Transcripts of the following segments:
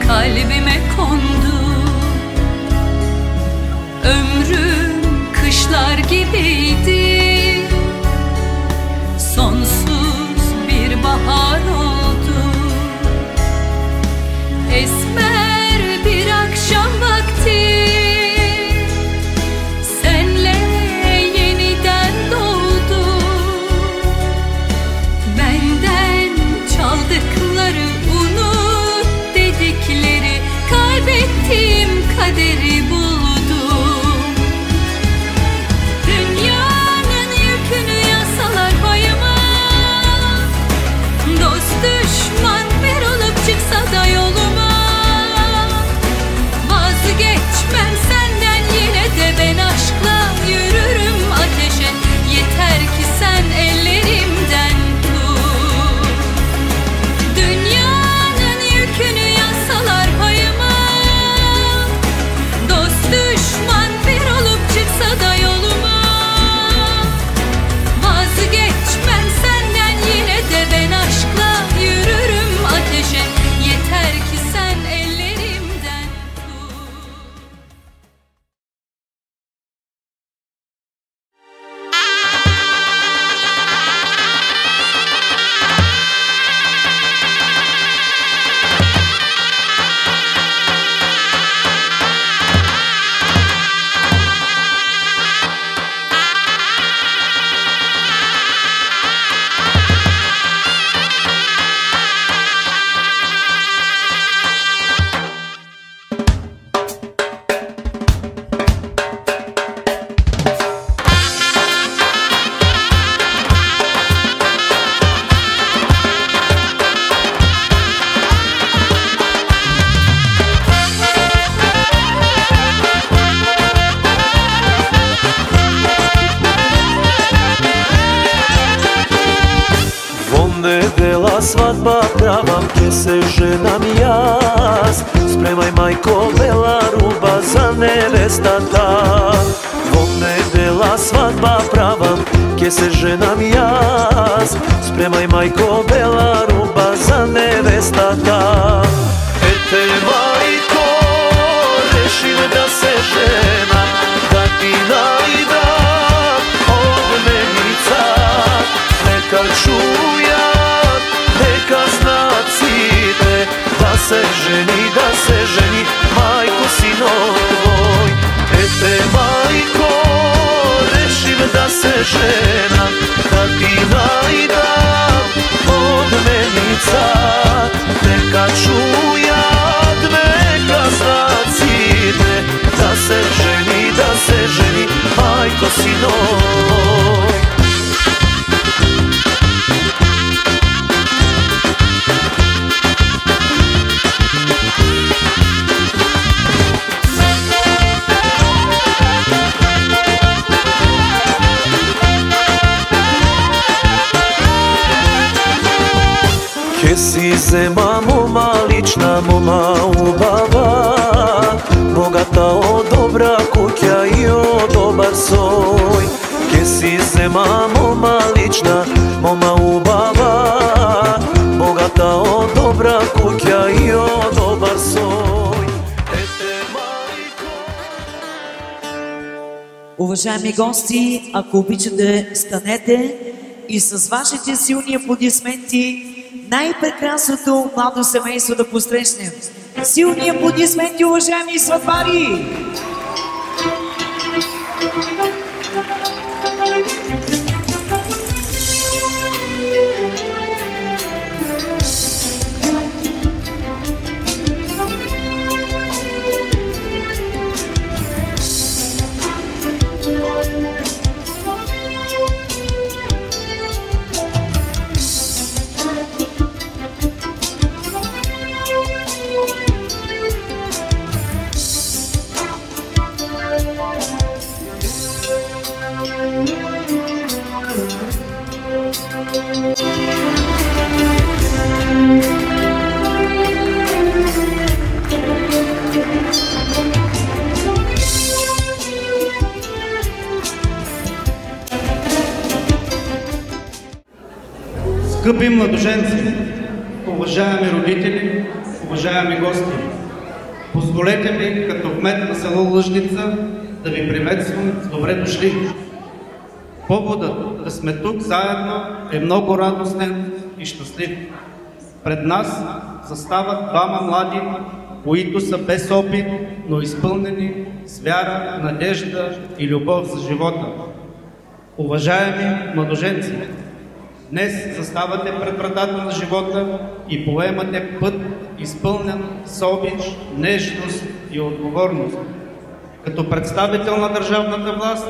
Kalbime kondu. Ömrüm kışlar gibiydi, sonsuz bir bahar oldu. Esmer bir akşam vakti senle yeniden doğdu. Benden çaldıkları unut dedikleri, kaybettiğim kaderi buldum. Dünyanın yükünü yasalar payıma, dost düşman bir olup çıksa da yoluma, vazgeçmem senden yine de ben aşkla yürürüm ateşe. Yeter ki sen ellerimden tut. Dünyanın yükünü yasalar payıma, dost düşman bir olup çıksa da yoluma, vazgeçmem senden yine de ben aşkla yürürüm ateşe. Yeter ki sen ellerimden tut. Svadba prava gdje se ženam jaz. Spremaj majko bela ruba za nevestata. Vome bela svadba prava gdje se ženam jaz. Spremaj majko bela ruba za nevestata. Ete majko rešim da se ženam, da ti najdam od menica. Neka čuja, neka zna cite, da se ženi, majko sinov tvoj. Ete majko, rešim da se ženam, da ti najdam od menica. Neka čujat, neka zna cite, da se ženi, majko sinov. Size mamo malična, moma ubava, bogata od dobra kuća i od dobar soj. Ke size mamo malična, moma ubava, bogata od dobra kuća i od dobar soj. Ete majko. Уважаеми гости, ако обичате, станете и с вашите силни аплодисменти най-прекрасното младо семейство да посрещнем. Силни аплодисменти, уважаеми сватбари! Скъпи младоженци, уважаеми родители, уважаеми гости, позволете ми като кмет на село Лъжница да ви приветствам с добре дошли. Поводът да сме тук заедно е много радостен и щастлив. Пред нас застават двама млади, които са без опит, но изпълнени с вяра, надежда и любов за живота. Уважаеми младоженци, днес заставате пред вратата на живота и поемате път, изпълнен с обич, нежност и отговорност. Като представител на държавната власт,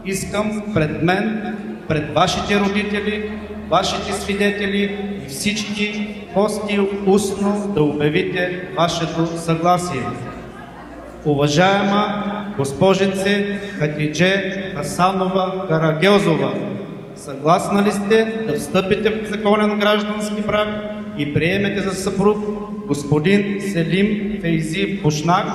искам пред мен, пред вашите родители, вашите свидетели и всички гости устно да обявите вашето съгласие. Уважаема госпожице Хатидже Хасанова Карагьозова, съгласна ли сте да встъпите в законен граждански брак и приемете за съпруг господин Селим Фейзи Бушнак,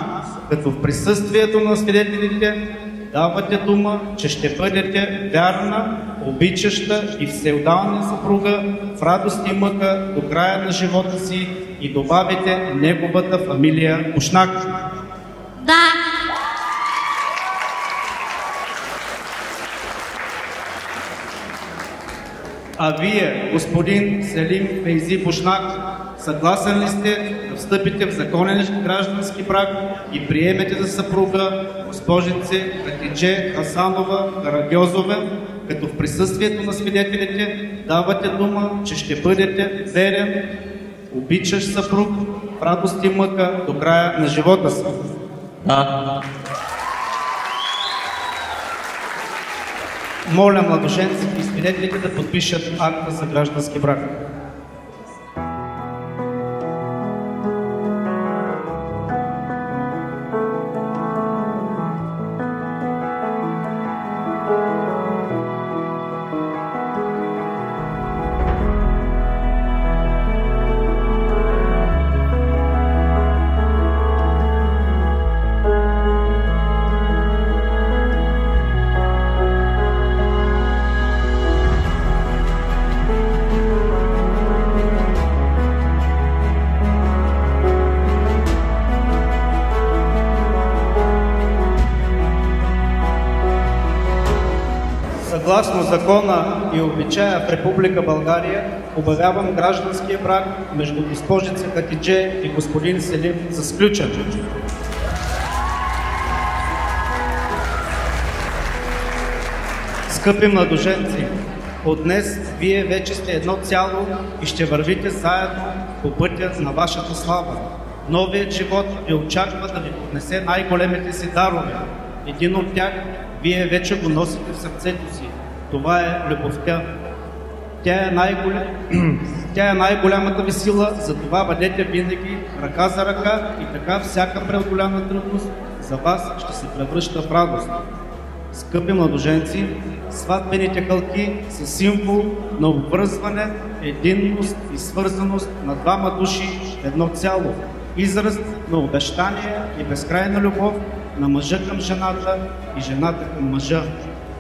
като в присъствието на свидетелите давате дума, че ще бъдете вярна, обичаща и всеотдална съпруга в радост и мъка до края на живота си и добавите неговата фамилия Бушнак? Да. А вие, господин Селим Фейзи Бушнак, съгласен ли сте да встъпите в законен граждански брак и приемете за съпруга госпожице Хатидже Хасанова Карагьозова, като в присъствието на свидетелите давате дума, че ще бъдете верен, обичащ съпруг в радост и мъка до края на живота си? Да. Моля младоженците и свидетелите да подпишат акта за граждански брак. Съгласно закона и обичая в Република България, обявявам гражданския брак между госпожица Хатидже и господин Селим за сключен. Скъпи младоженци, от днес вие вече сте едно цяло и ще вървите заедно по пътя на вашата слава. Новият живот ви очаква да ви поднесе най-големите си дарове. Един от тях вие вече го носите в сърцето си. Това е любовта. Тя е най-голямата ви сила, затова бъдете винаги ръка за ръка и така всяка преодоляна трудност за вас ще се превръща в радост. Скъпи младоженци, сватбените хълки са символ на обвързване, единност и свързаност на двама души едно цяло. Израз на обещание и безкрайна любов на мъжа към жената и жената към мъжа.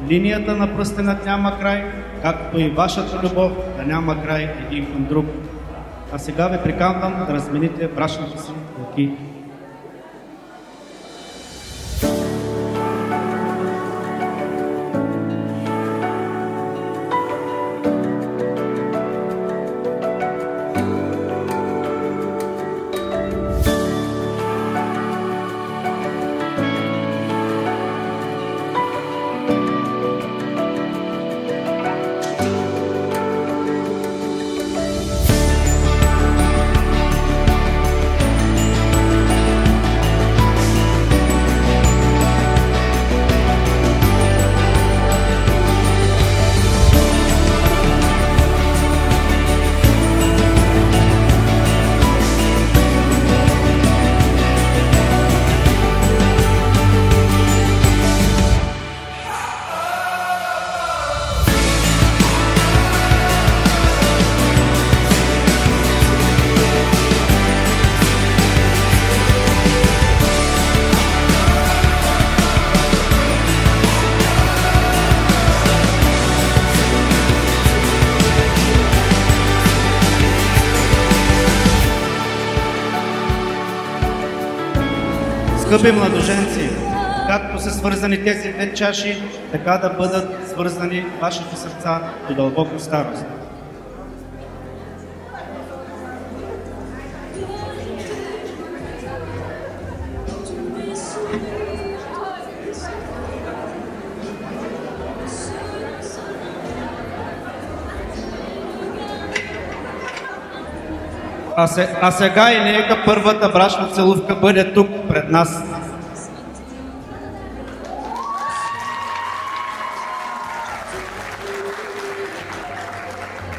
Линията на пръстенът няма край, както и вашата любов да няма край един към друг. А сега ви приканвам да размените брачните си ръки. Скъпи младоженци, както са свързани тези две чаши, така да бъдат свързани вашите сърца до дълбока старост. А сега и нека първата брачна целувка бъде тук пред нас.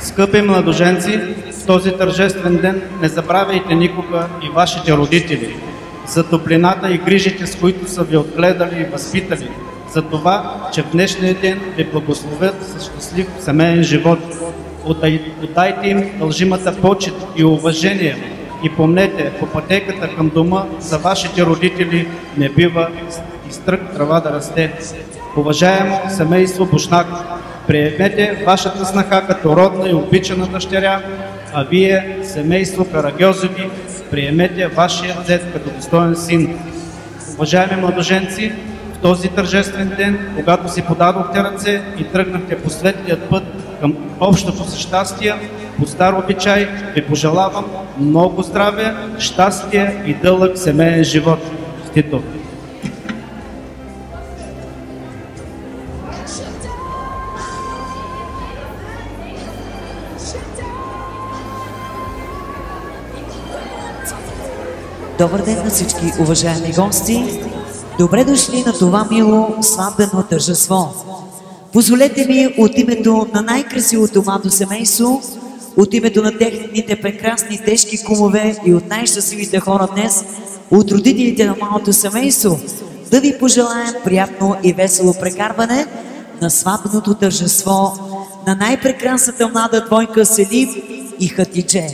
Скъпи младоженци, в този тържествен ден не забравяйте никога и вашите родители за топлината и грижите, с които са ви отгледали и възпитали, за това, че в днешния ден ви благословят с щастлив семейен живот. Отдайте им дължимата почет и уважение и помнете, по пътеката към дома за вашите родители не бива и стрък трава да расте. Уважаемо семейство Бушнак, приемете вашата снаха като родна и обичана дъщеря, а вие, семейство Карагьозови, приемете вашия зет като достоен син. Уважаеми младоженци, в този тържествен ден, когато си подадохте ръце и тръгнахте по светлият път към общото си щастие, по стар обичай ви пожелавам много здраве, щастие и дълъг семейен живот. Тито. Добър ден на всички уважаеми гости! Добре дошли на това мило сватбено тържество. Позволете ми от името на най-красивото младо семейство, от името на техните прекрасни тежки кумове и от най-щастливите хора днес, от родителите на малото семейство, да ви пожелаем приятно и весело прекарване на сватбеното тържество на най-прекрасната млада двойка Селим и Хатидже.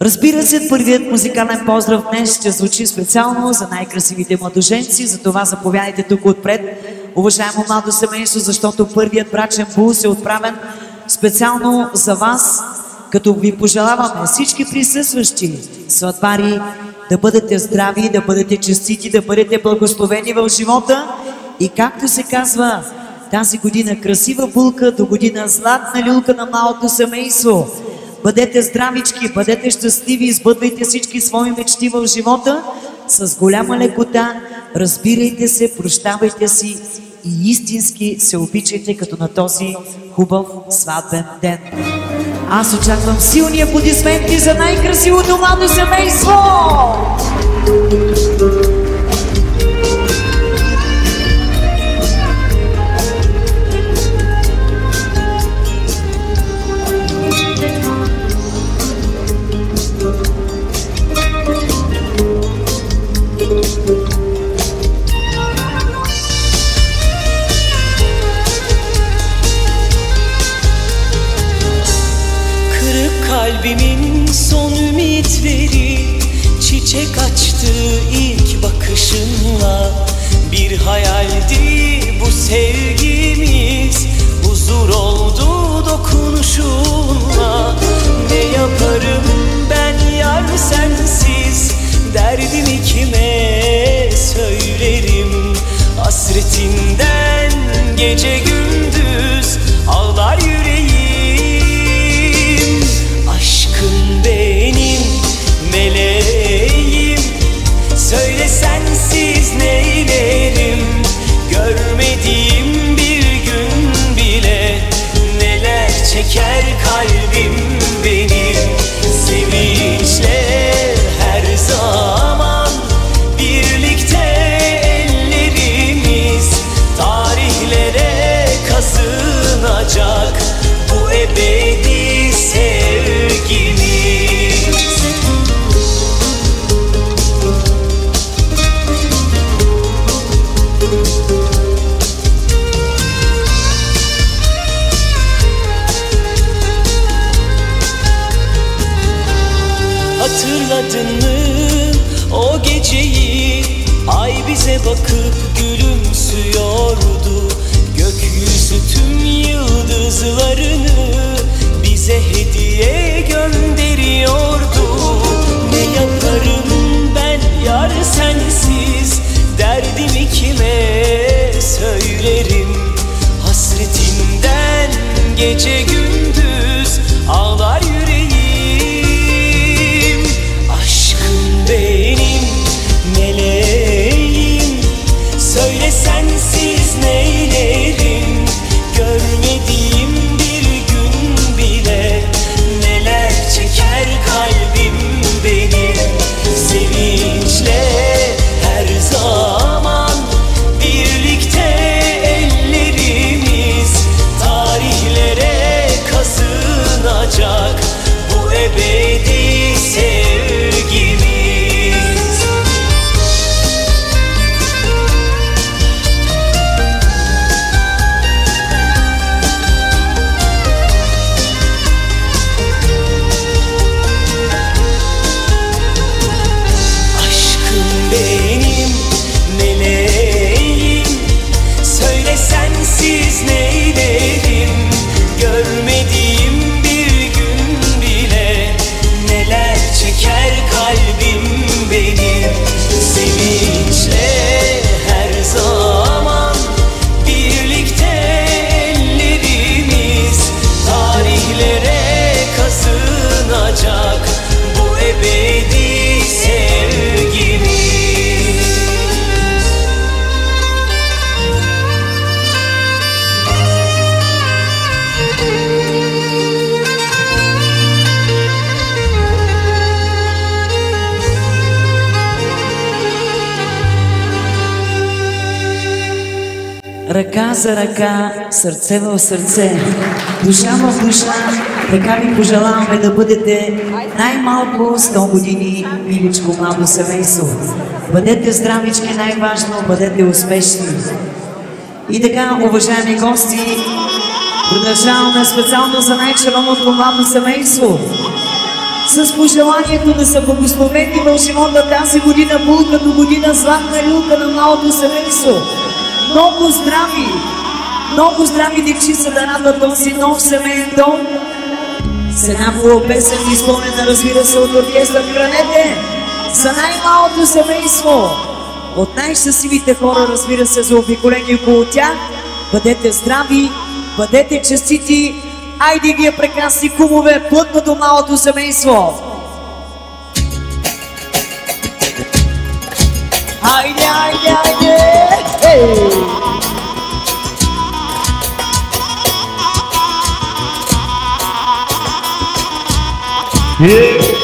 Разбира се, първият музикален поздрав днес ще звучи специално за най-красивите младоженци, затова заповядайте тук отпред, уважаемо младо семейство, защото първият брачен булс е отправен специално за вас, като ви пожелаваме всички присъстващи сватбари да бъдете здрави, да бъдете честити, да бъдете благословени в живота и както се казва тази година красива булка, до година златна люлка на малото семейство. Бъдете здравички, бъдете щастливи, избъдвайте всички свои мечти в живота с голяма лекота, разбирайте се, прощавайте си и истински се обичайте като на този хубав сватбен ден. Аз очаквам силни аплодисменти за най-красивото младо семейство! Kalbimin son ümitleri çiçek açtı ilk bakışınla. Bir hayaldi bu sevgimiz, huzur oldu dokunuşunla. Ne yaparım ben yar sensiz, derdimi kime söylerim? Hasretinden gece gündüz ağlar yüreğim. Benim meleğim, söyle sensiz neylerim? Görmediğim bir gün bile neler çeker kalbim benim. Sevinçle her zaman birlikte ellerimiz tarihlere kazınacak bu ebedi sevgimiz. Hatırladın mı o geceyi? Ay bize bakıp gülümsüyordu. Gökyüzü tüm yıldızlarını bize hediye gönderiyordu. Ne yaparım ben yar sensiz, sensiz neylerim? Görmediğim bir gün bile neler çeker kalbim benim. Sevinçle her zaman birlikte ellerimiz tarihlere kazınacak bu ebedi sevgimiz. Aşkım benim meleğim, söyle sensiz neylerim? Görmediğim bir gün bile neler çeker kalbim benim. Sevinçle her zaman birlikte ellerimiz tarihlere kazınacak bu ebedi sevgimiz. Ръка за ръка, сърце в сърце, душа в душа, така ви пожелаваме да бъдете най-малко 100 години, миличко младо семейство. Бъдете здравички, най-важно, бъдете успешни. И така, уважаеми гости, продължаваме специално за най-чаровното младо семейство с пожеланието да са благословени в живота тази година, булка до година, златна люлка на младото семейство. Много здрави девчица да радват този нов семейен дом. С една хубава песен, изпълнена, разбира се, от оркестър Гранете, за най-малото семейство, от най-щастливите хора, разбира се, заобиколени около тях. Бъдете здрави, бъдете честити, айде вие прекрасни кумове, плътно до малото семейство. Айде, айде, айде! Hey! Yeah.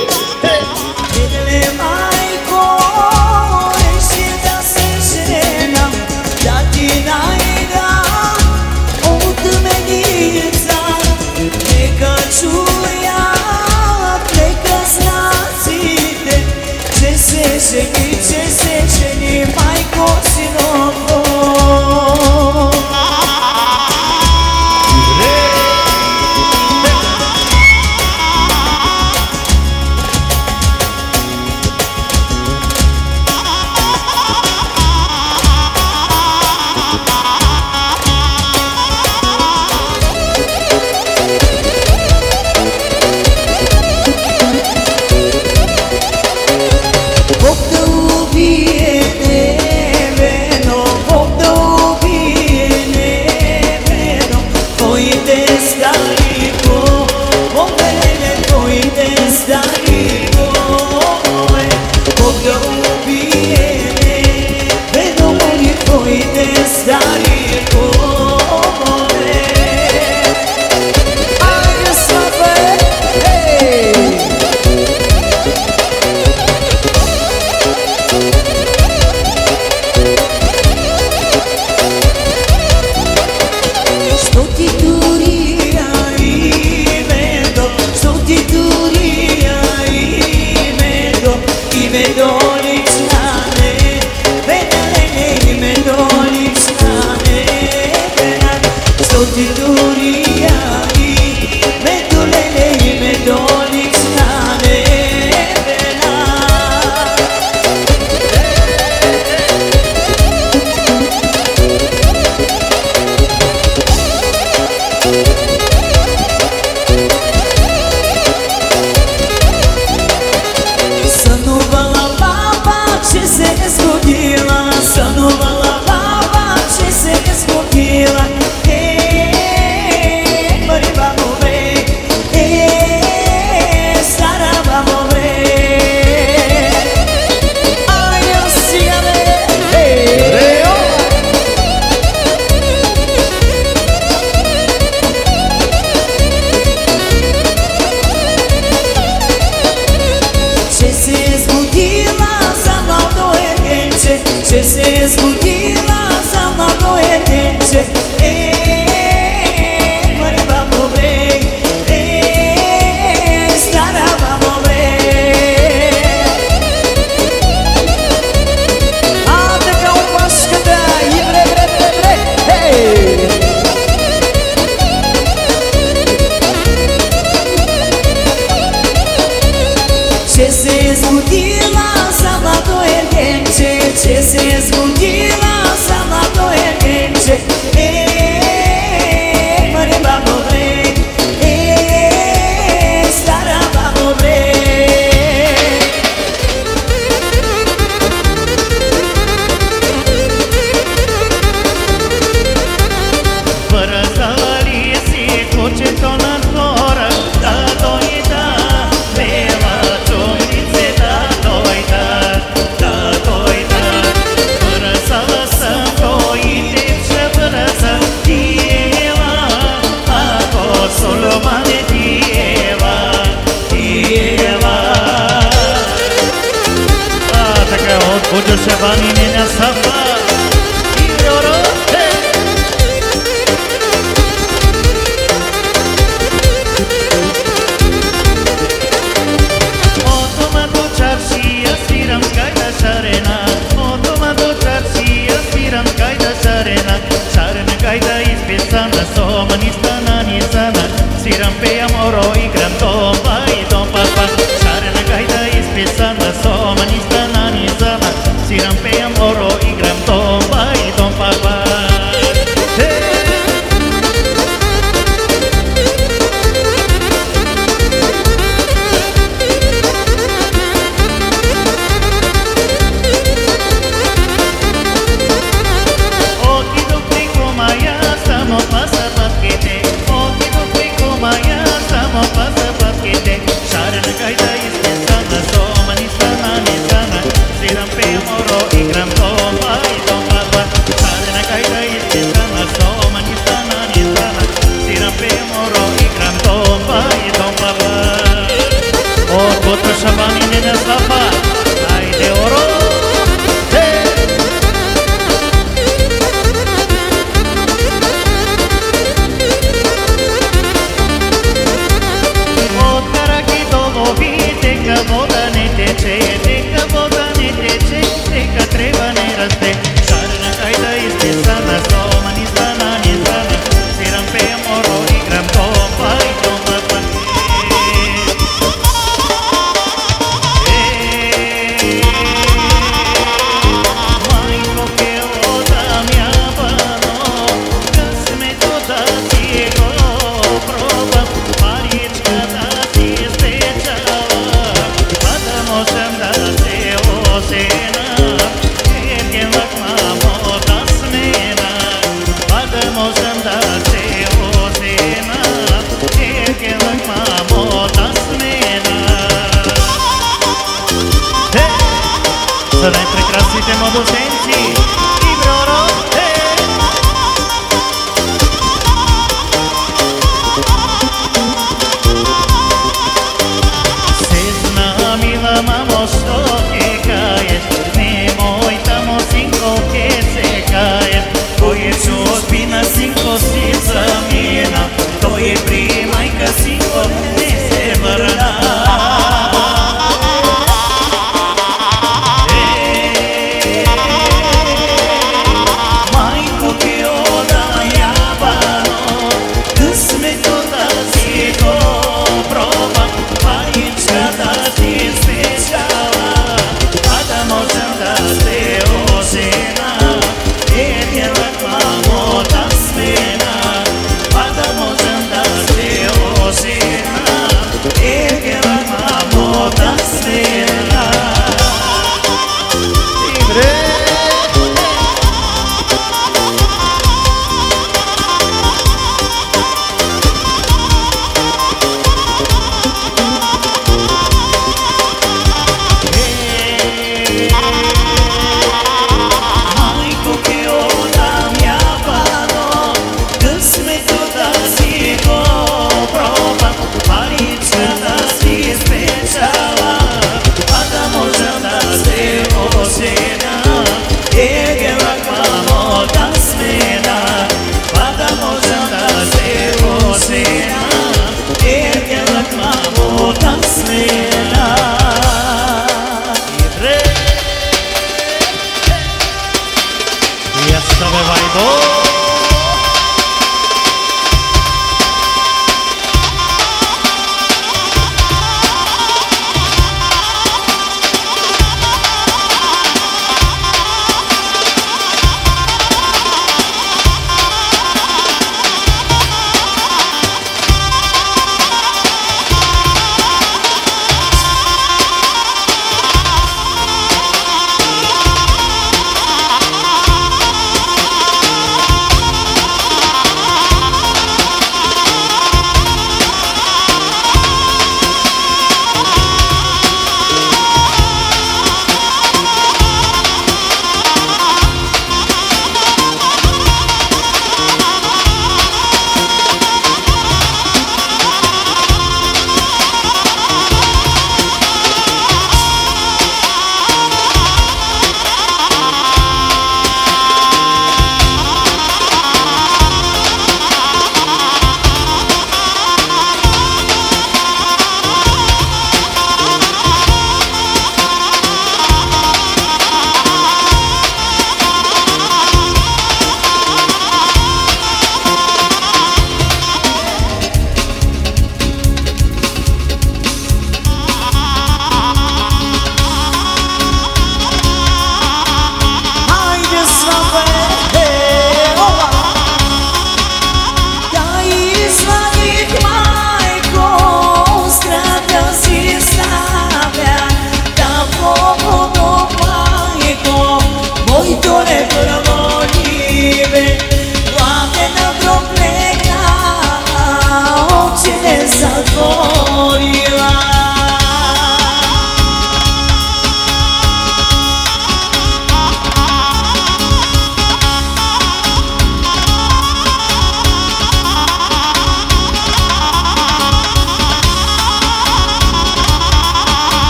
да се озема, егелък мамо да смена. За най-прекрасните младоженци и Броро, Сестна мила мамо, що ке каеш, немoj tamo sinko ke se каеш, той е чужбина синко си замина, той е при майка синко не се върна.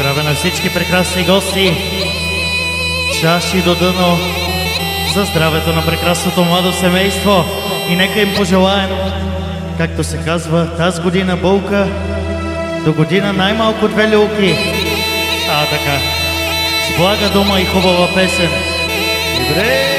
Здраве на всички прекрасни гости! Чаши до дъно за здравето на прекрасното младо семейство и нека им пожелаем, както се казва, тази година болка, до година най-малко 2 люлки. Така. С блага дума и хубава песен. Добре!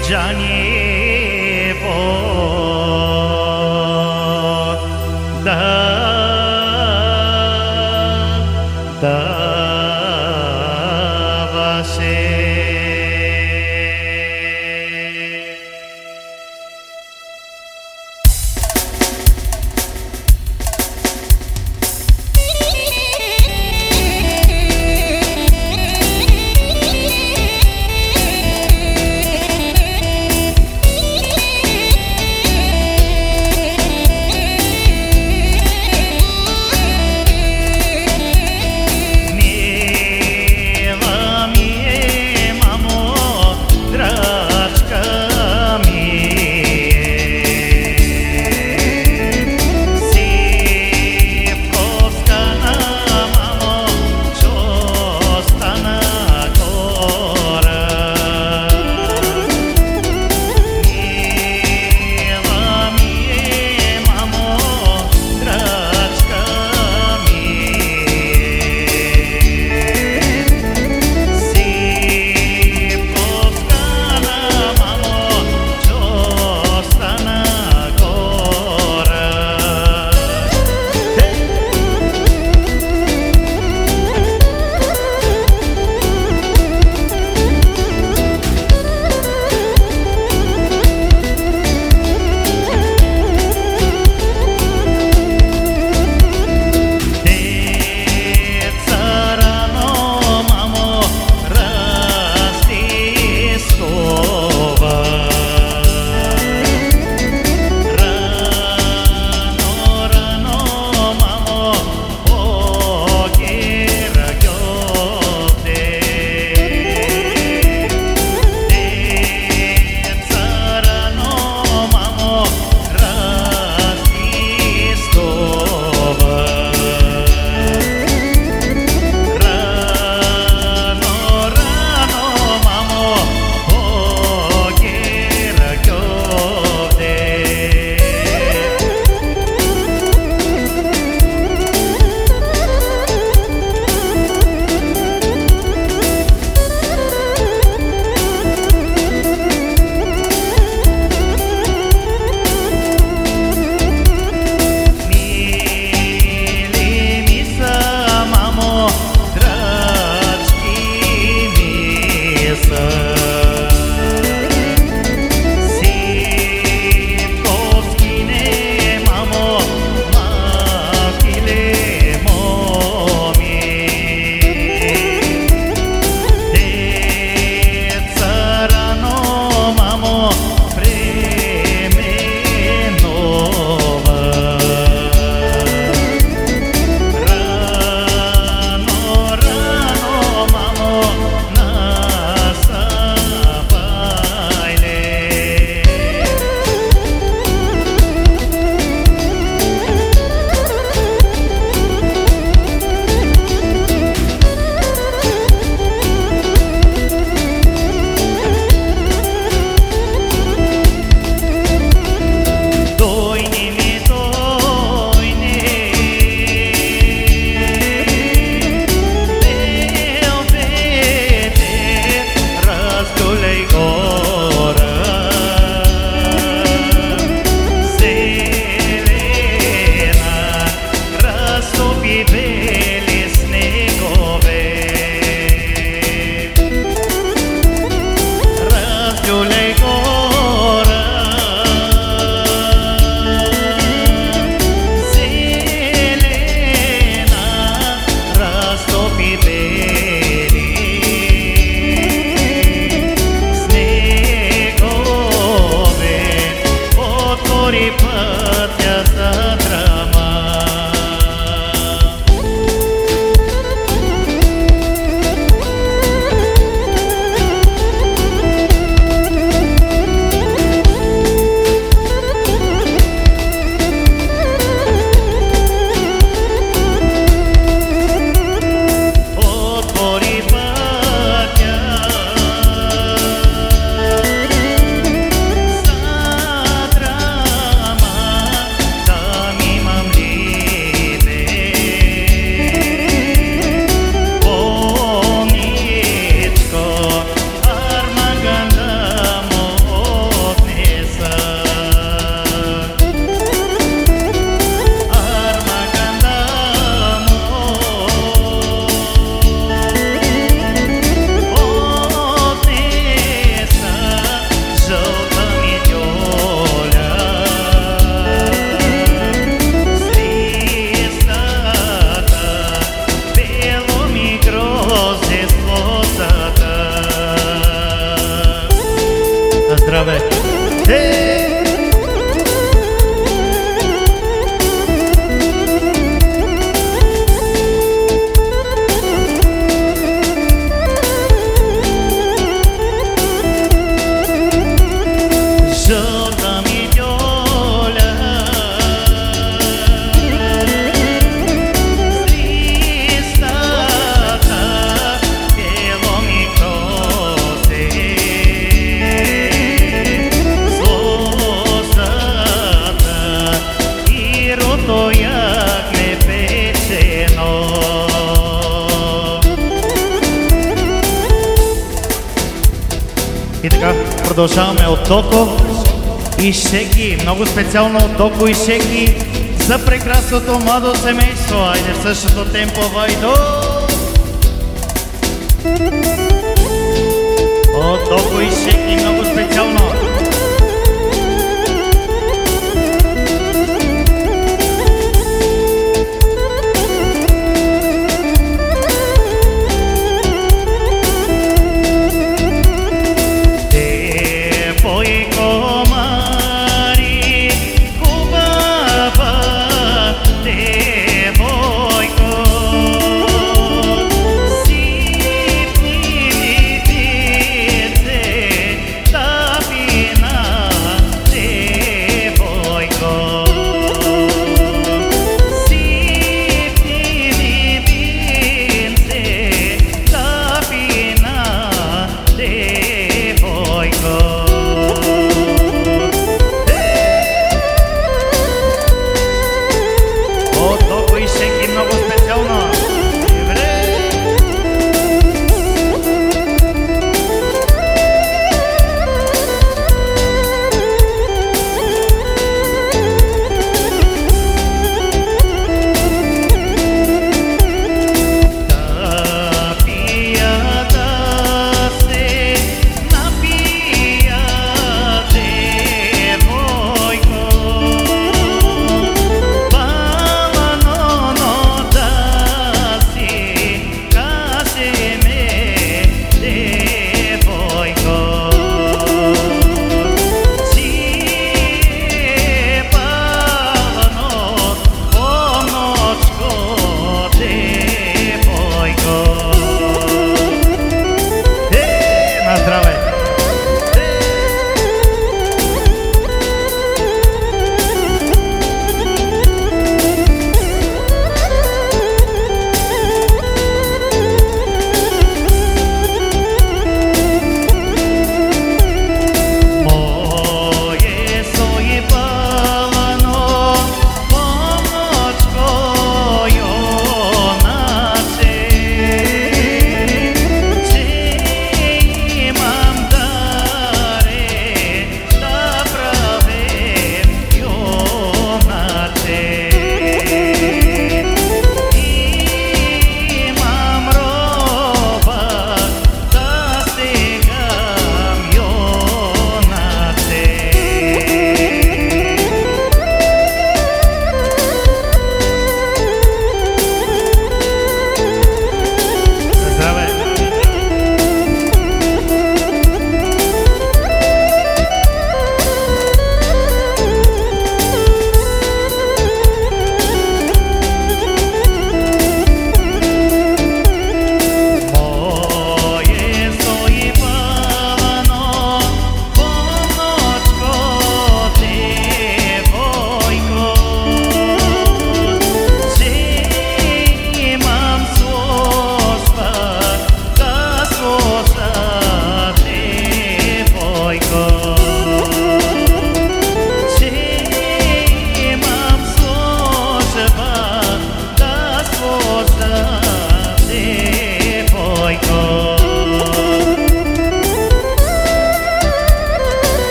Джаниево животата. На здраве! Жълта ми дьоля, листата, бело ми косе, слозата и рото ягне печено. И така, продължаваме от Токо и Шеки, много специално от Токо и Шеки за прекрасното младо семейство. Айде в същото темпо, Вайдо! От Токо и Шеки, много специално.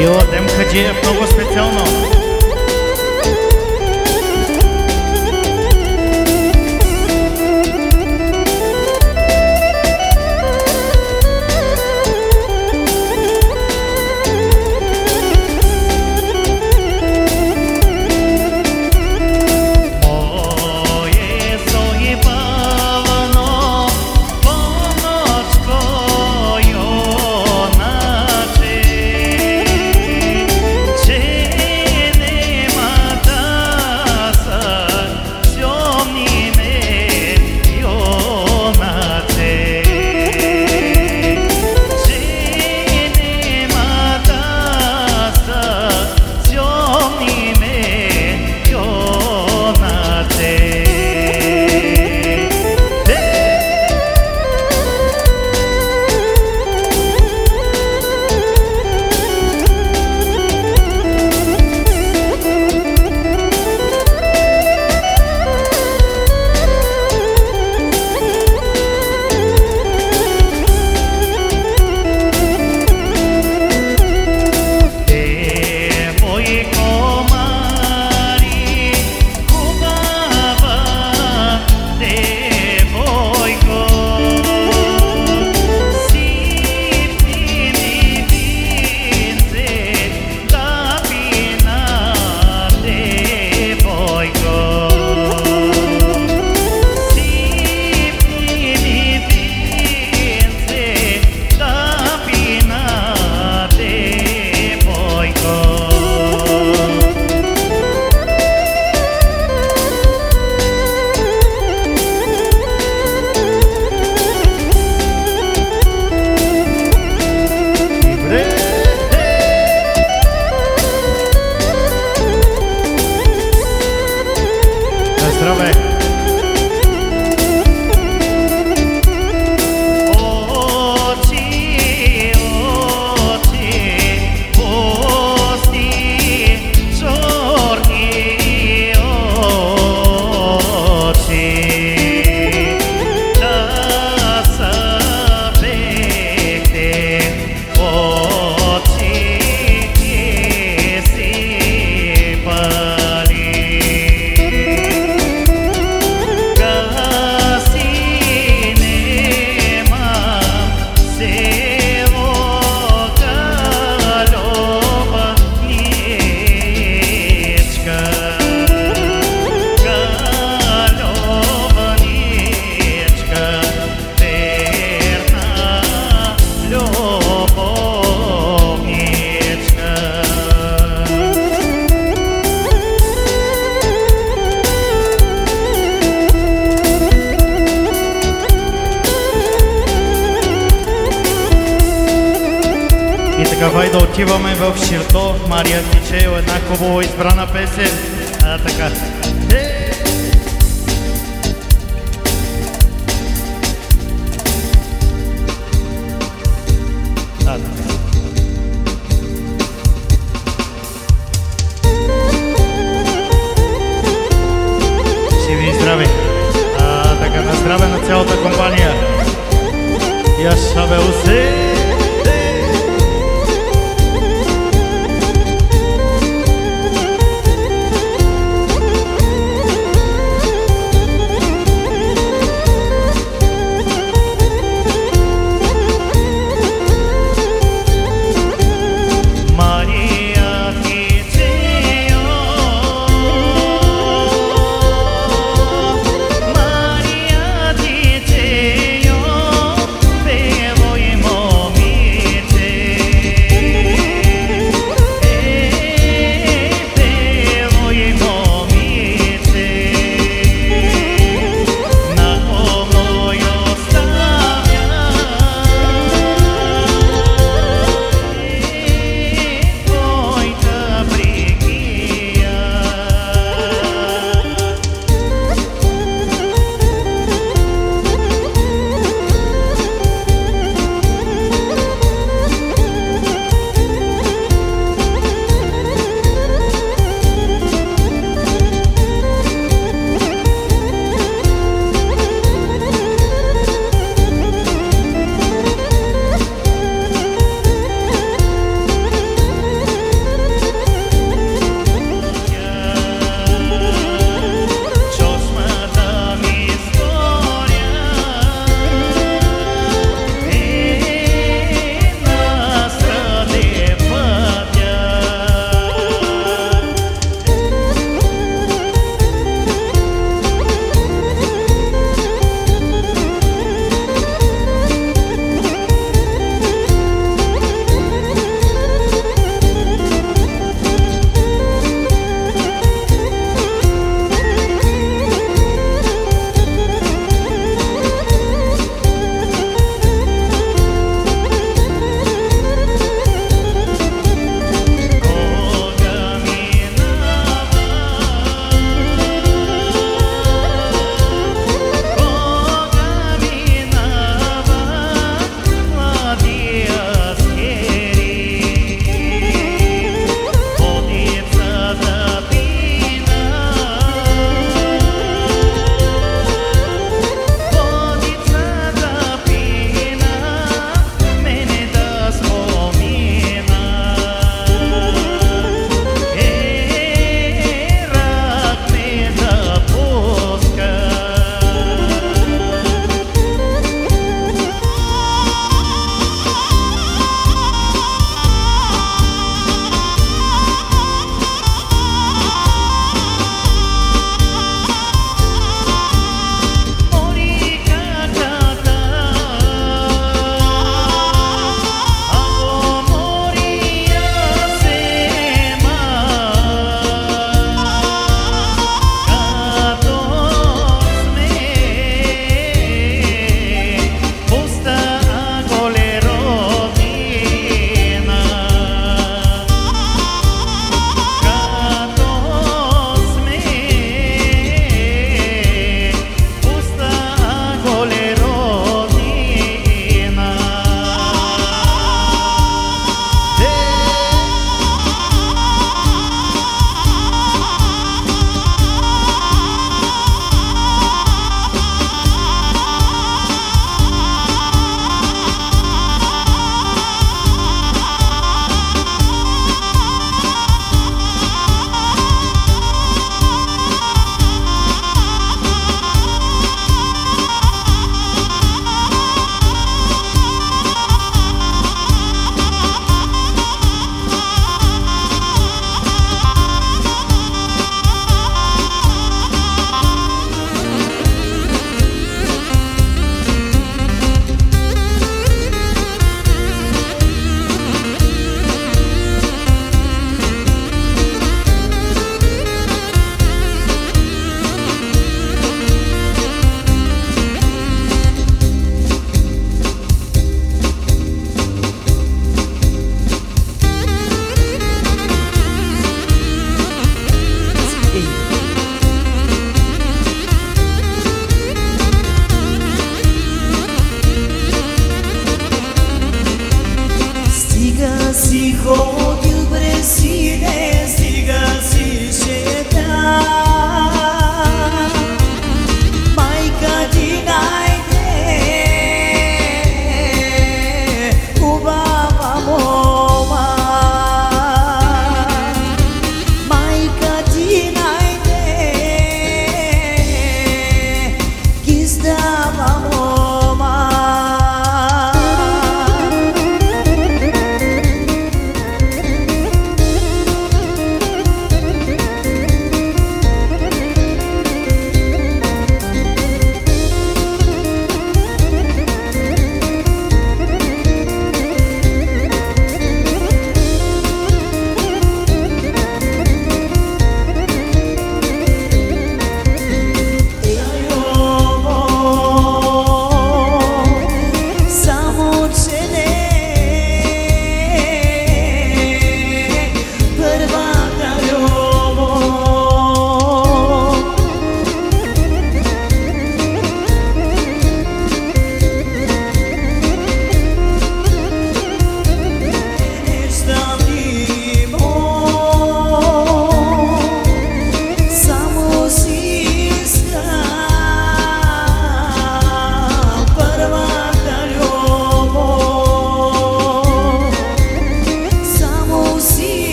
И от МХГ много специално. Така, вай да отиваме в Ширто. Мария Тичео, една хубаво избрана песен. Така. Живи и здрави. Така, на здраве на цялата компания. Я шабе усе. Maria Tijeo, bevo i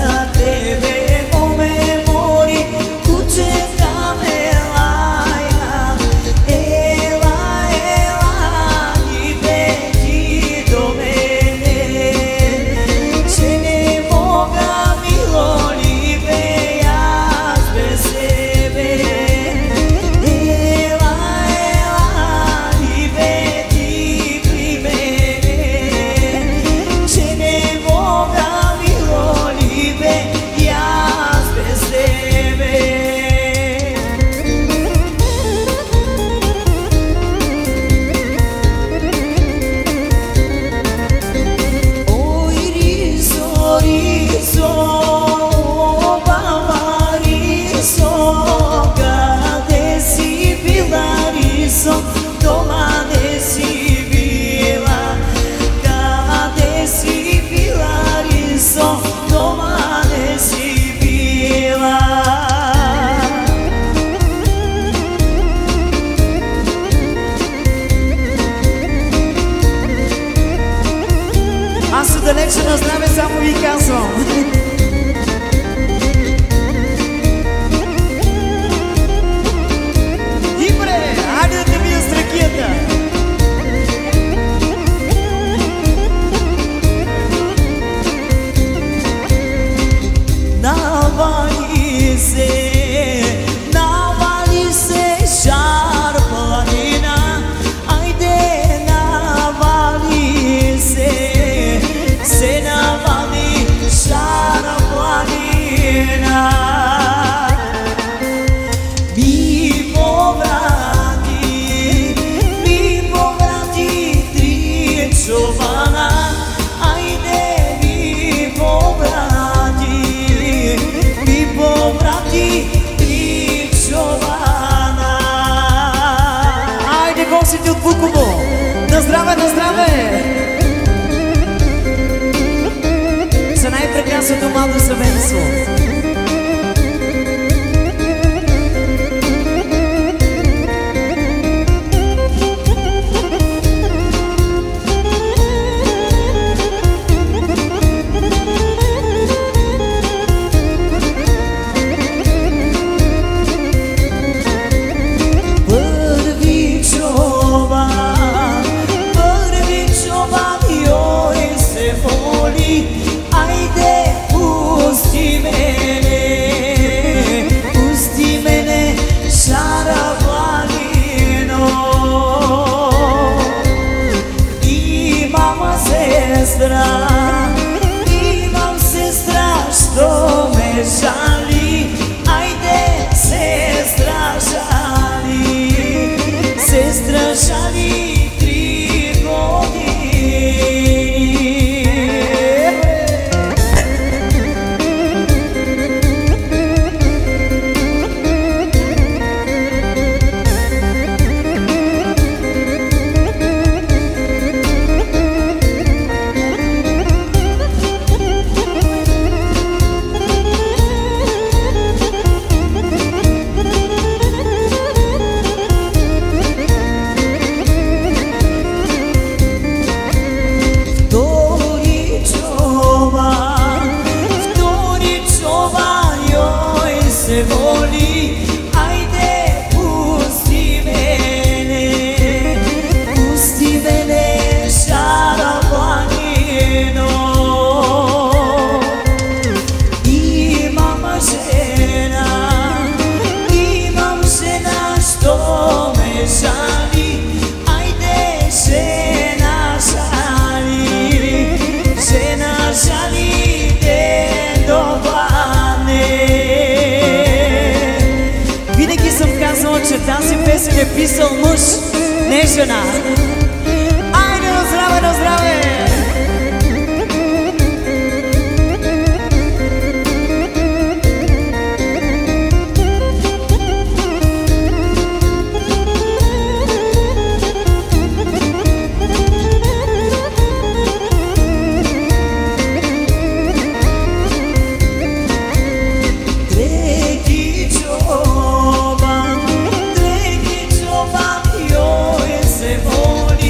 за тебе, моме мори, кучета мелая. Ела, ела, идети до мене, че не мога, мило либе, аз без тебе. Ела, ела, либе ти при мене, че не мога, мило либе, аз без тебе. Ой, ризо, ризо, баба ризо, къде си била, ризо, дома не си била. Къде си била, ризо, дома не си била. Аз отдалече на здраве само ви казвам. Добре, хайде да те видя с ракията. Навали се жар планина, айде навали се навали жар планина. Ми поврати три чована, айде ми поврати три чована. Айде гостите от Буково, на здраве, на здраве! За най-прекрасното младо семейство. Първи чован, йой се моли, айде пусти мене, шара планино. Имам сестра, що ме жали, айде сестра жали 3 години. Втори чован, йой се моли, айде пусти мене, шара планино. Имам жена, що ме жали, айде жена жали ден добане. Винаги съм казвала, че тази песен е писал мъж, не жена. Айде на здраве, на здраве! Трети чован, йой се моли,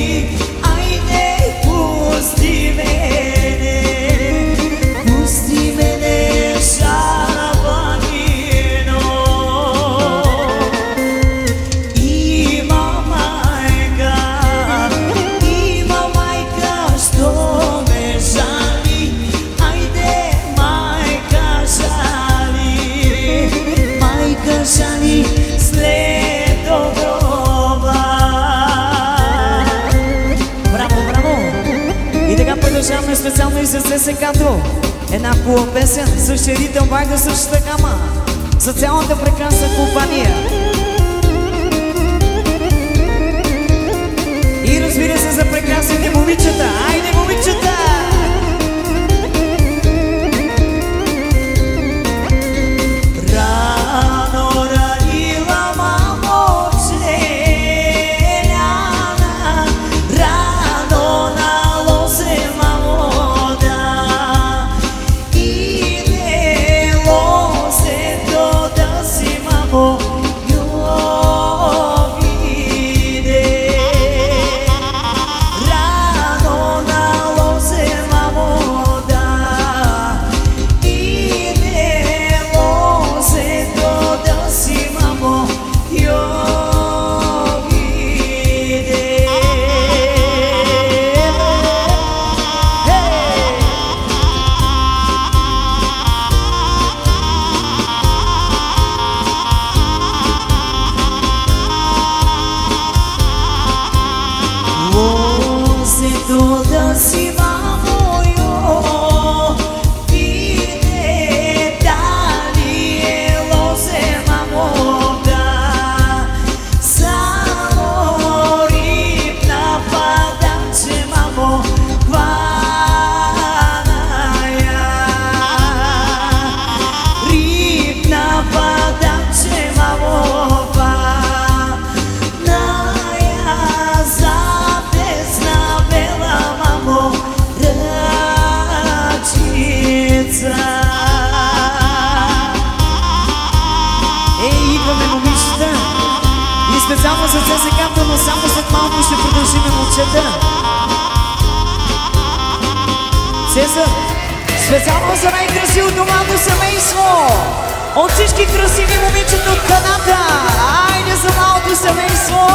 с ЦСК-то. Една хубава песен, същия ритъм, вайда същата гама. За цялата прекрасна компания. И разбира се за прекрасните момичета. Айде, момичета! Рано ранила мамо Челяна, рано на лозе мамо да, иде лозето да си мамо виде. Рано на лозе мамо да, иде лозето да си мамо виде. Лозето да си мамо виде, дали е лозе мамо да, само рибна падаче мамо хваная. Рибна падаче мамо хваная, задесна бела мамо ръчица. Ей, идваме, момичета! И специално за ЦСК-то, но само след малко ще продължим, момчета. Цезар, специално за най-красивото младо семейство! От всички красиви момичета от Канада! Айде за малото семейство!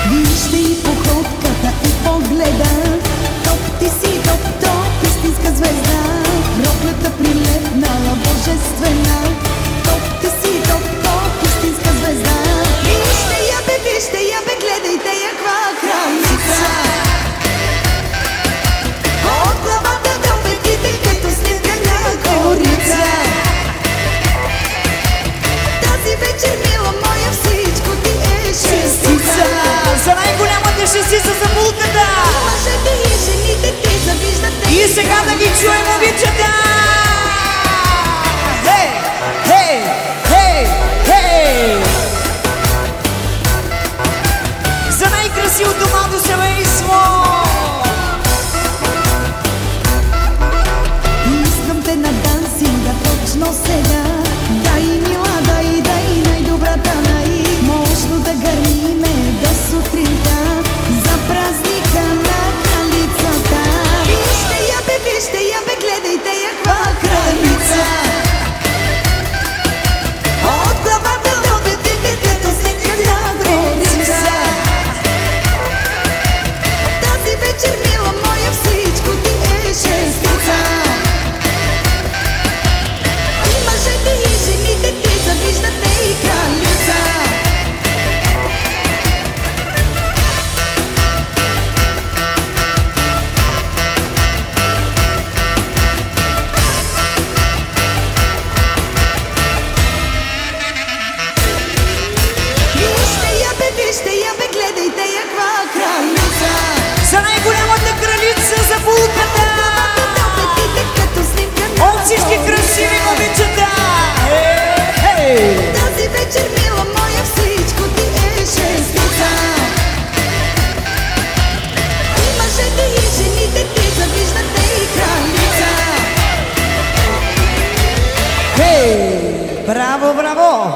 Вижте и походката и погледа, топ ти си топ, истинска звезда, проклята прилепнала божествена, топ ти си топ, истинска звезда. Вижте я бе, гледайте я каква кралица, от главата до петите като снежна корица. Тази вечер, мила моя, всичко ти е шестица. За най-голямата шестица за булката! Мъжете и жените ти завиждате. И сега да ги чуем, момичета! Хей, хей, хей, хей! За най-красивото младо семейство! Искам те на дансинга точно сега. Дай, мила, дай, най-добрата най. Можно да гърмиме до сутринта за празника на кралицата. Вижте я бе, гледайте я каква кралица, от главата до петите като снежна корица. Тази вечер, мила моя, всичко ти е шестица. И мъжете и жените ти завиждате и кралица. Вижте я бе, гледайте я каква кралица, За най-голямата кралица за булката! От всички красиви момичета! тази вечер, мила моя, всичко ти е шестица. И мъжете и жените ти завиждате и кралица. Хей! Браво, браво!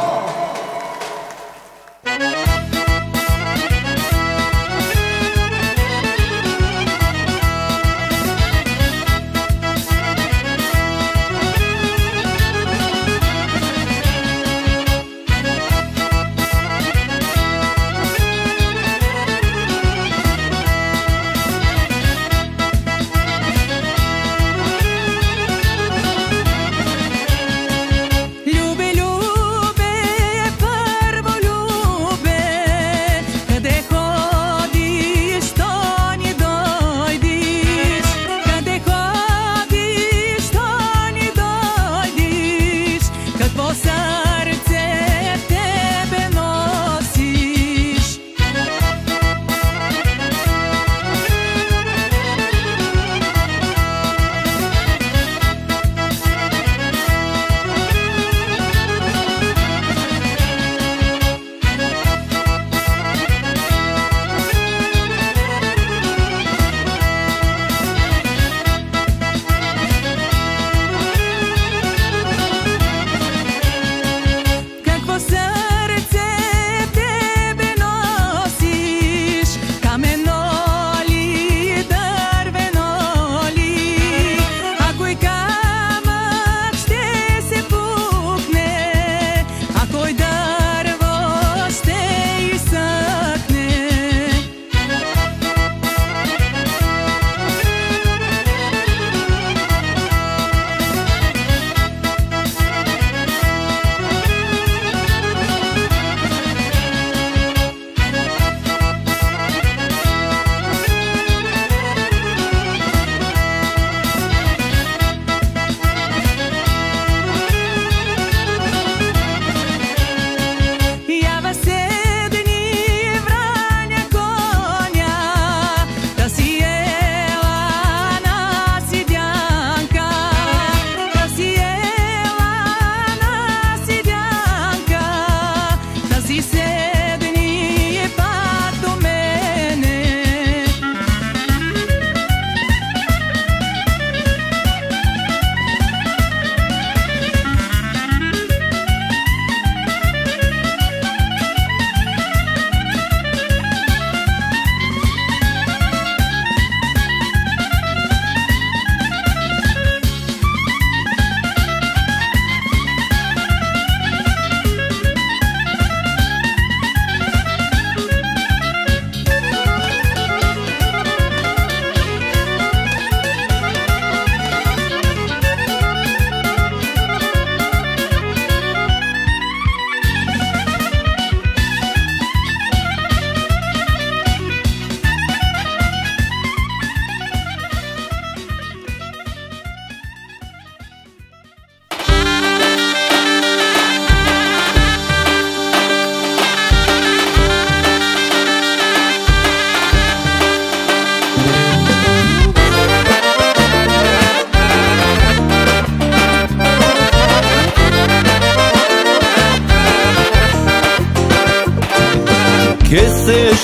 Любе, любе,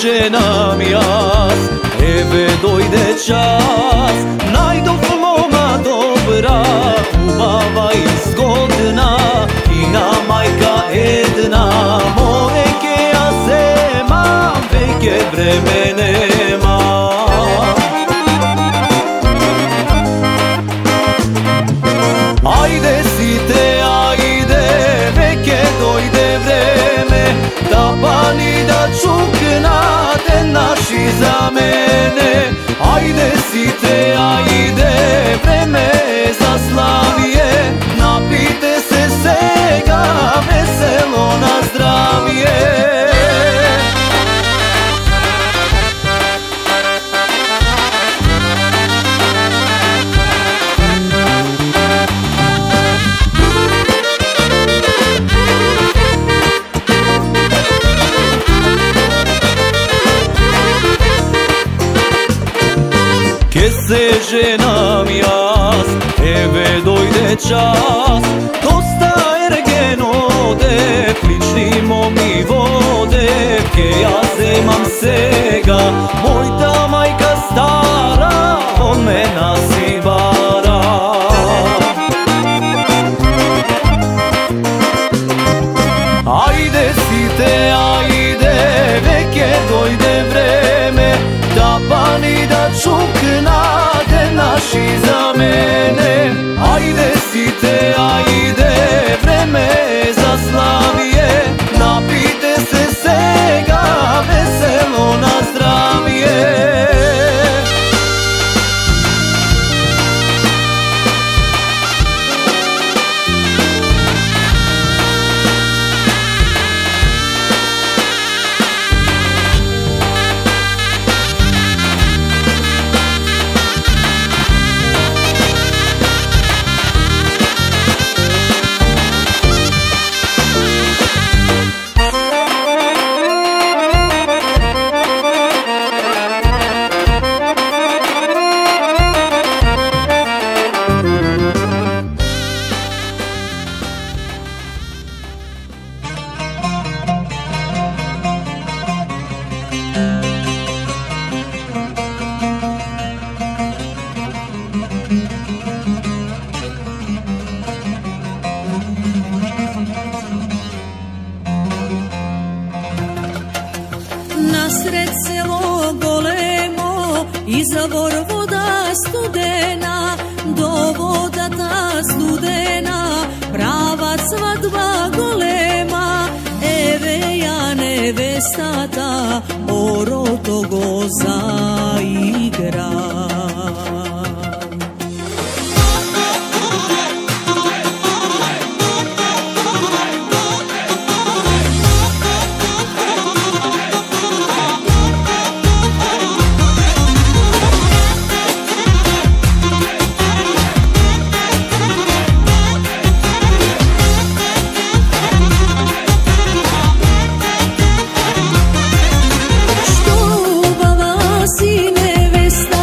ženam jaz, eve dojde čas, najdov moma dobra, ubava i zgodna, kina majka jedna, moreke ja zemam, veke vreme nema. Ajde site, ajde, veke dojde vreme, da pani da čuknate naši za mene. Ajde site, ajde, vreme za slavije, napite se svega, veselo na zdravije. Se ženam jaz, eve dojde čas, dosta ergenode, kličnimo mi vode, ke ja zemam sega, mojta majka stara, on me nasibara. Ajde site, ajde, veke dojde vreme, da pani da čuknate naši za mene. Ajde site, ajde, vreme za slavije, napite se svega, veselo na zdravije. Nasred selo golemo, izvor voda studena, do voda ta studena, prava svadba golema, eve ja nevestata, orotogo zaigra. Što baba si nevesta,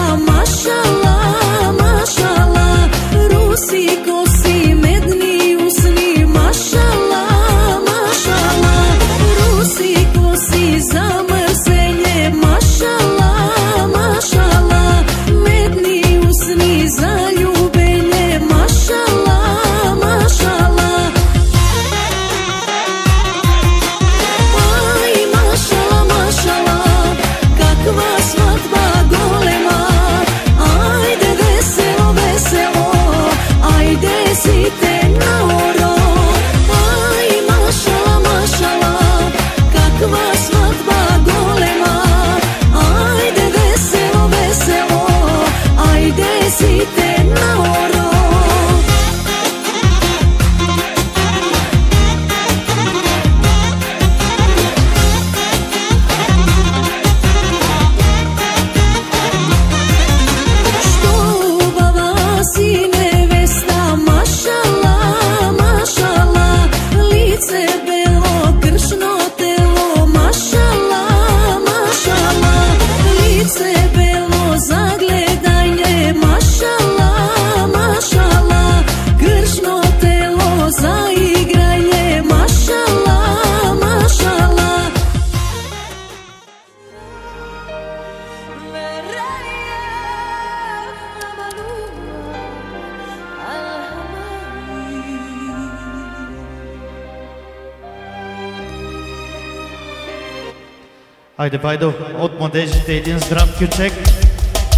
Хайде, Вайдо, от младежите един здрав кючек.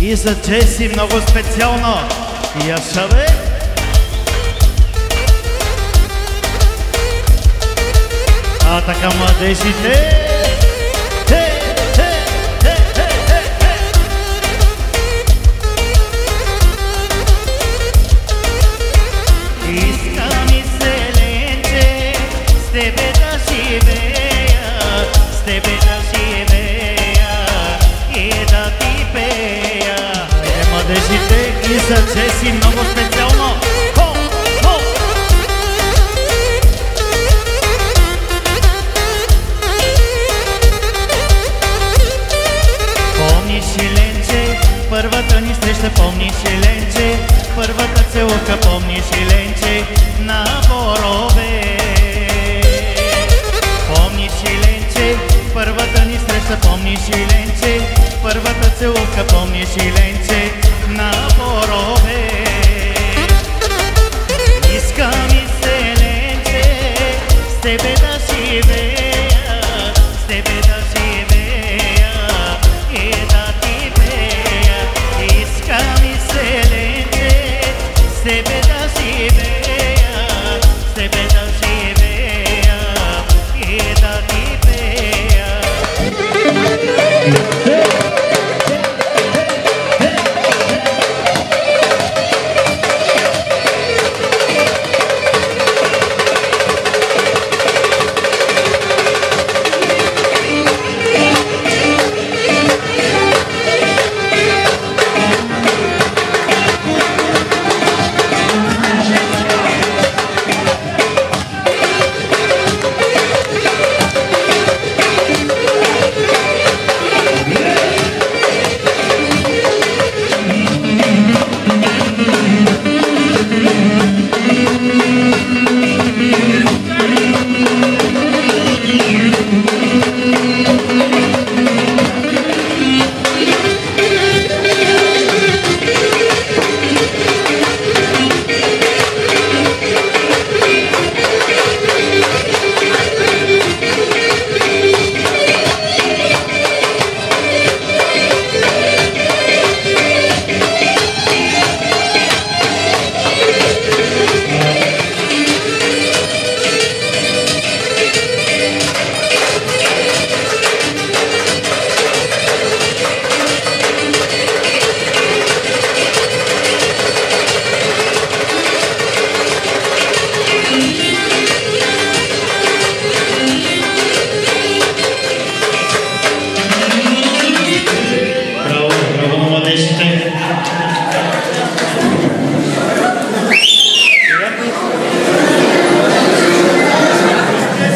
И за Джеси много специално. Яша, бе! А така младежите! Иска ми се, Ленче, с тебе да живея, с тебе да живея и да ти пея. Младежите и за Джеси много специално. Помниш ли, Ленче, първата ни среща, помниш ли, Ленче, първата целувка, помниш ли, Ленче, на Борове? Помниш ли, Ленче, първата ни среща, помниш ли, Ленче, първата целувка, помниш ли, Ленче, на Борове? Иска ми се, Ленче, с тебе да живея, с тебе да живея и да ти пея. Иска ми се, Ленче, с тебе да живея, с тебе да живея и да ти пея.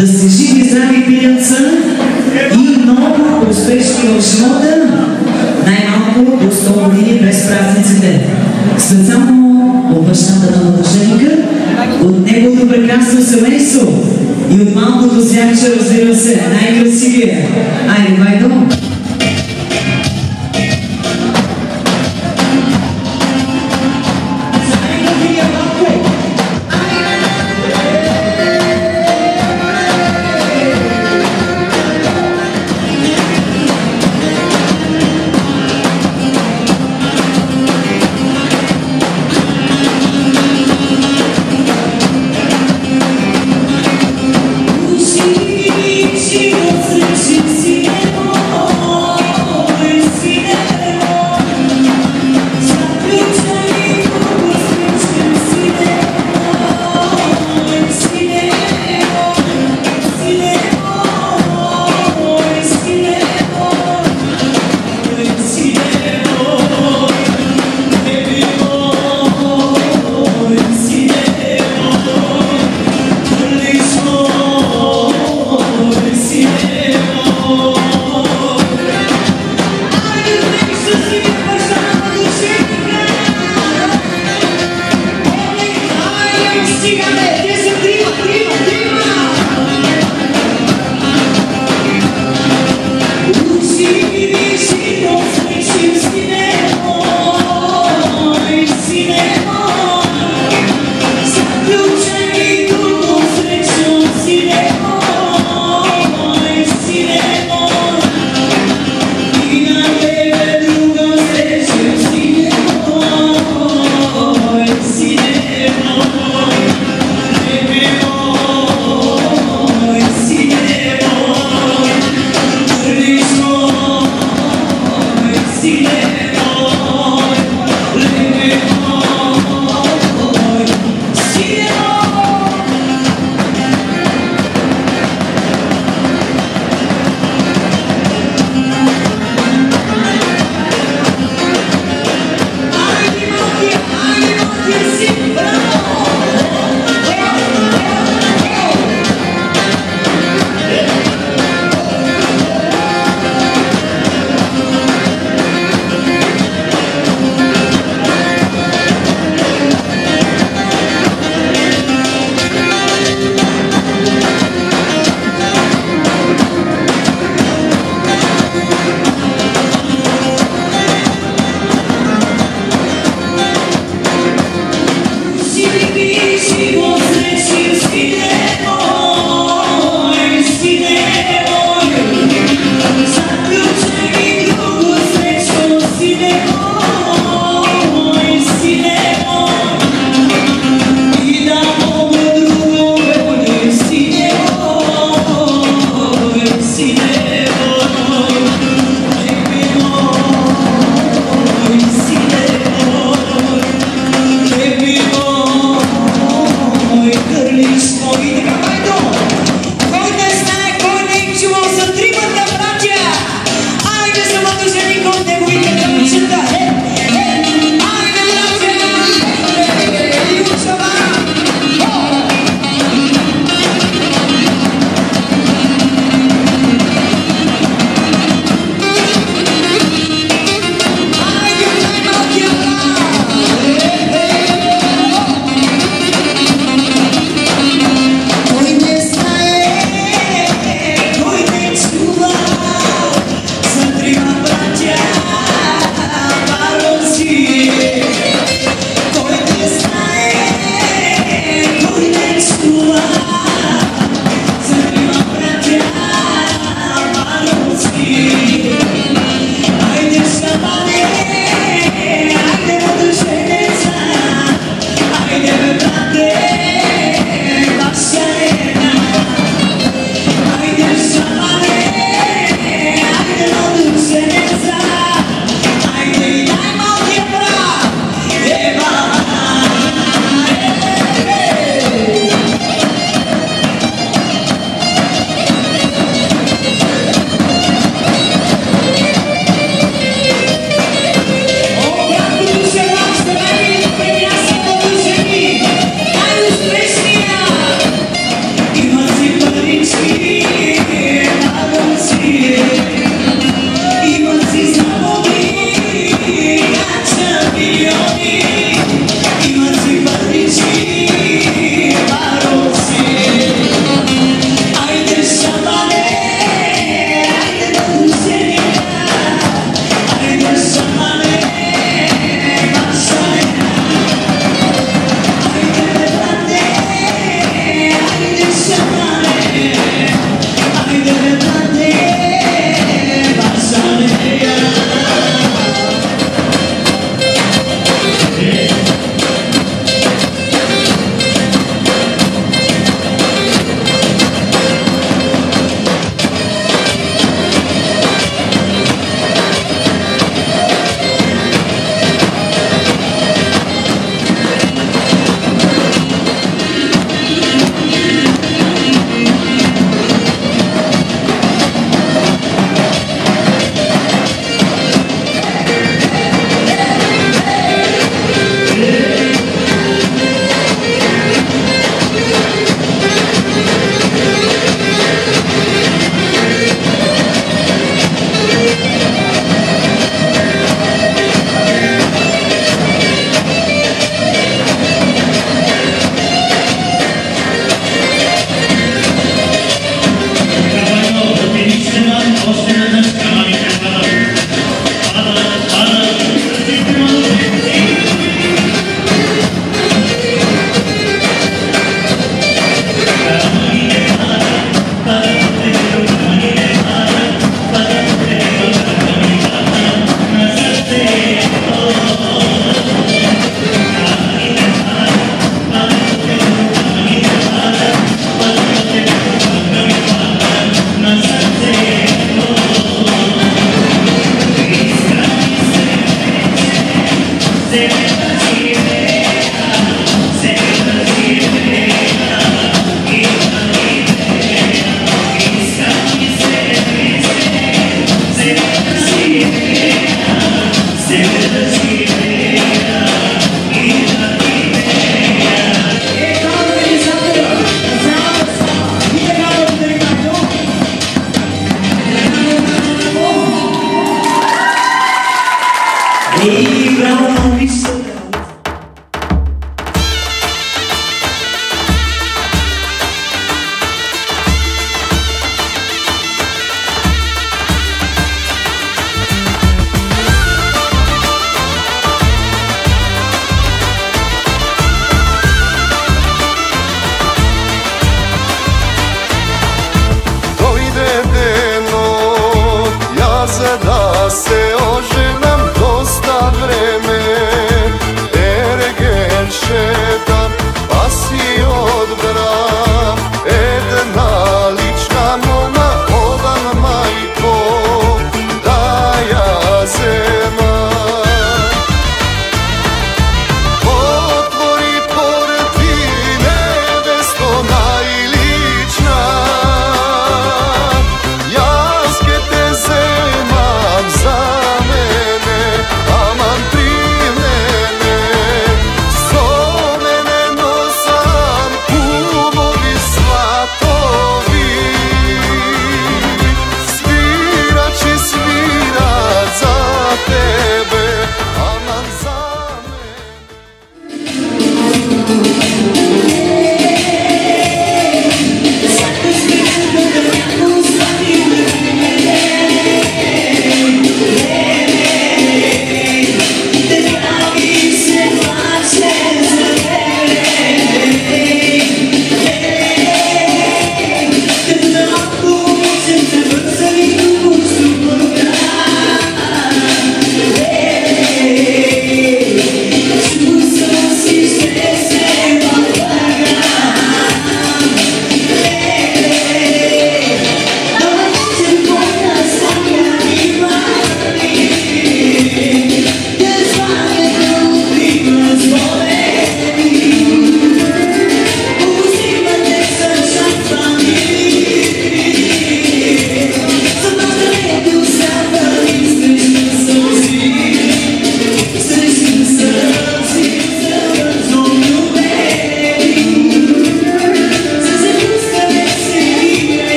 Да сте живи, здрави, пиянца и много успешни в живота, най-малко до 100 години през празниците. Специално от бащата на младоженика, от неговото прекрасно семейство и от малкото зятче, разбира се, най-красивия. Айде, Вайдо! Ci, ci, ci, ci, ci, ci, ci, ci, Da se oženam dosta vreme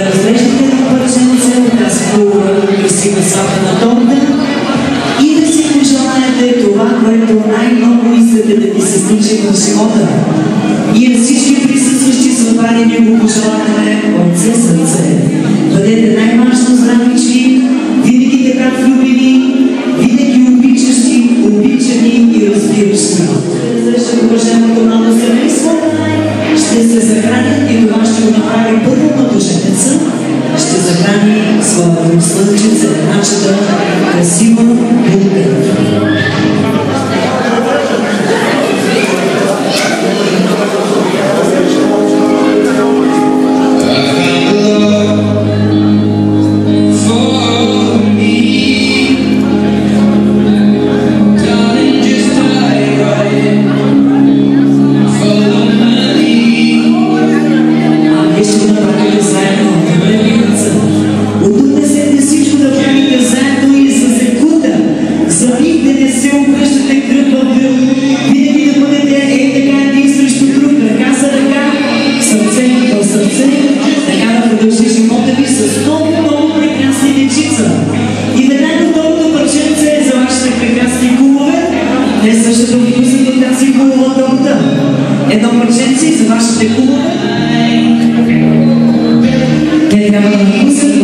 да разглеждате едно парченце от тази хубава красива сватбена торта и да си пожелаете това, което най-много искате да ви се случи в живота. И на всички присъстващи сватбари ни го пожелаваме от все сърце. Бъдете най-важно здравички, винаги така влюбени, винаги обичащи, обичани и разбиращи. За уважаемото младо семейство ще се захранят и това ще го направи първо младоженеца, ще захрани своята слънчица, нашата красива булка. Едно парченце за вашите кумове. Те трябва да вкусат